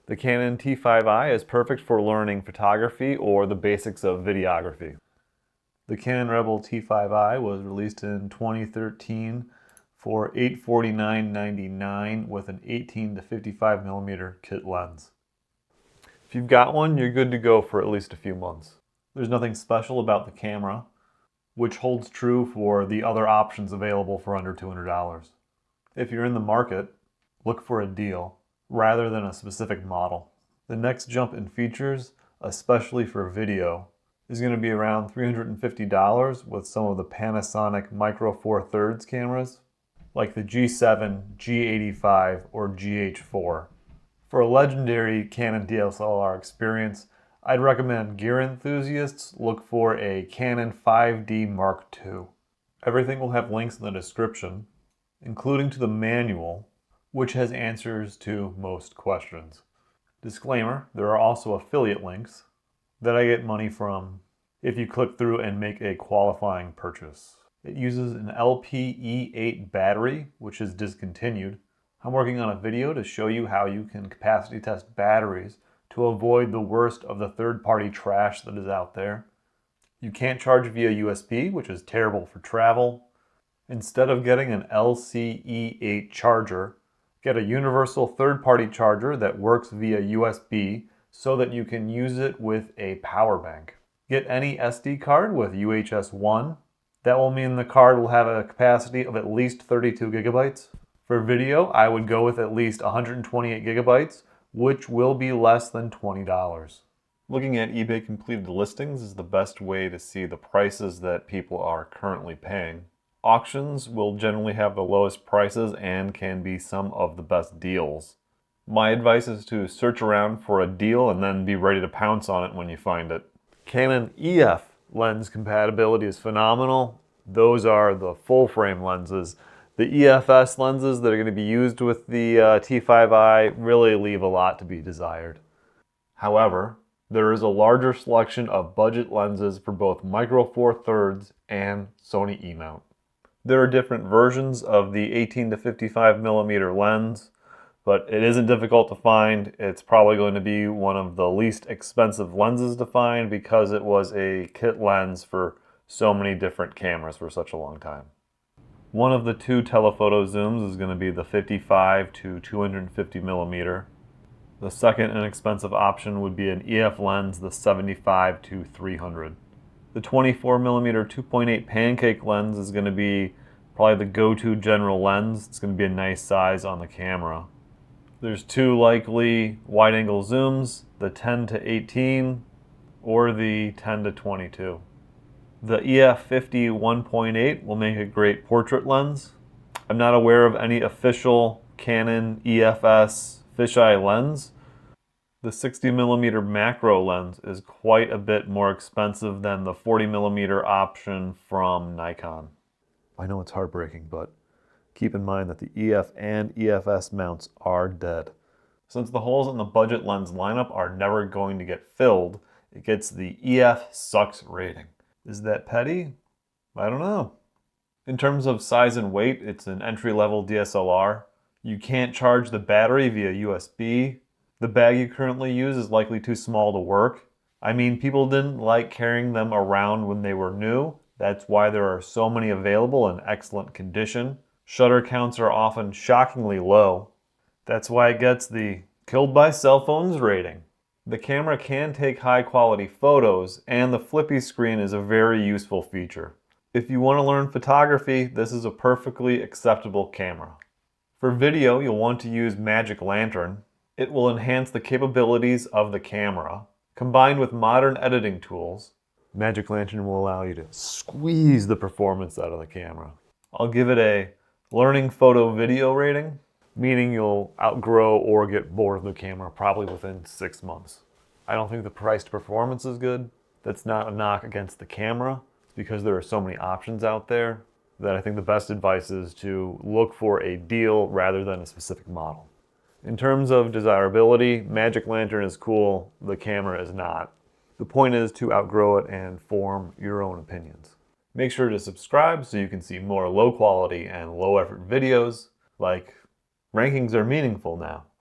The Canon T5i is perfect for learning photography or the basics of videography. The Canon Rebel T5i was released in 2013 for $849.99 with an 18 to 55mm kit lens. If you've got one, you're good to go for at least a few months. There's nothing special about the camera, which holds true for the other options available for under $200. If you're in the market, look for a deal rather than a specific model. The next jump in features, especially for video, is going to be around $350 with some of the Panasonic Micro Four Thirds cameras, like the G7, G85, or GH4. For a legendary Canon DSLR experience, I'd recommend gear enthusiasts look for a Canon 5D Mark II. Everything will have links in the description, including to the manual, which has answers to most questions. Disclaimer, there are also affiliate links that I get money from if you click through and make a qualifying purchase. It uses an LPE8 battery, which is discontinued. I'm working on a video to show you how you can capacity test batteries to avoid the worst of the third-party trash that is out there. You can't charge via USB, which is terrible for travel. Instead of getting an LCE8 charger, get a universal third-party charger that works via USB so that you can use it with a power bank. Get any SD card with UHS-I. That will mean the card will have a capacity of at least 32 gigabytes. For video, I would go with at least 128 gigabytes, which will be less than $20. Looking at eBay completed listings is the best way to see the prices that people are currently paying. Auctions will generally have the lowest prices and can be some of the best deals. My advice is to search around for a deal and then be ready to pounce on it when you find it. Canon EF lens compatibility is phenomenal. Those are the full frame lenses. The EF-S lenses that are going to be used with the T5i really leave a lot to be desired. However, there is a larger selection of budget lenses for both Micro Four Thirds and Sony E-mount. There are different versions of the 18 to 55mm lens, but it isn't difficult to find. It's probably going to be one of the least expensive lenses to find because it was a kit lens for so many different cameras for such a long time. One of the two telephoto zooms is going to be the 55 to 250mm. The second inexpensive option would be an EF lens, the 75 to 300. The 24mm 2.8 Pancake lens is going to be probably the go-to general lens. It's going to be a nice size on the camera. There's two likely wide-angle zooms, the 10 to 18 or the 10 to 22. The EF-50 1.8 will make a great portrait lens. I'm not aware of any official Canon EF-S fisheye lens. The 60mm macro lens is quite a bit more expensive than the 40mm option from Nikon. I know it's heartbreaking, but keep in mind that the EF and EF-S mounts are dead. Since the holes in the budget lens lineup are never going to get filled, it gets the EF sucks rating. Is that petty? I don't know. In terms of size and weight, it's an entry-level DSLR. You can't charge the battery via USB. The bag you currently use is likely too small to work. I mean, people didn't like carrying them around when they were new. That's why there are so many available in excellent condition. Shutter counts are often shockingly low. That's why it gets the killed by cell phones rating. The camera can take high quality photos, and the flippy screen is a very useful feature. If you want to learn photography, this is a perfectly acceptable camera. For video, you'll want to use Magic Lantern. It will enhance the capabilities of the camera. Combined with modern editing tools, Magic Lantern will allow you to squeeze the performance out of the camera. I'll give it a learning photo video rating, meaning you'll outgrow or get bored of the camera probably within 6 months. I don't think the price to performance is good. That's not a knock against the camera. It's because there are so many options out there that I think the best advice is to look for a deal rather than a specific model. In terms of desirability, Magic Lantern is cool, the camera is not. The point is to outgrow it and form your own opinions. Make sure to subscribe so you can see more low quality and low effort videos. Like, rankings are meaningful now.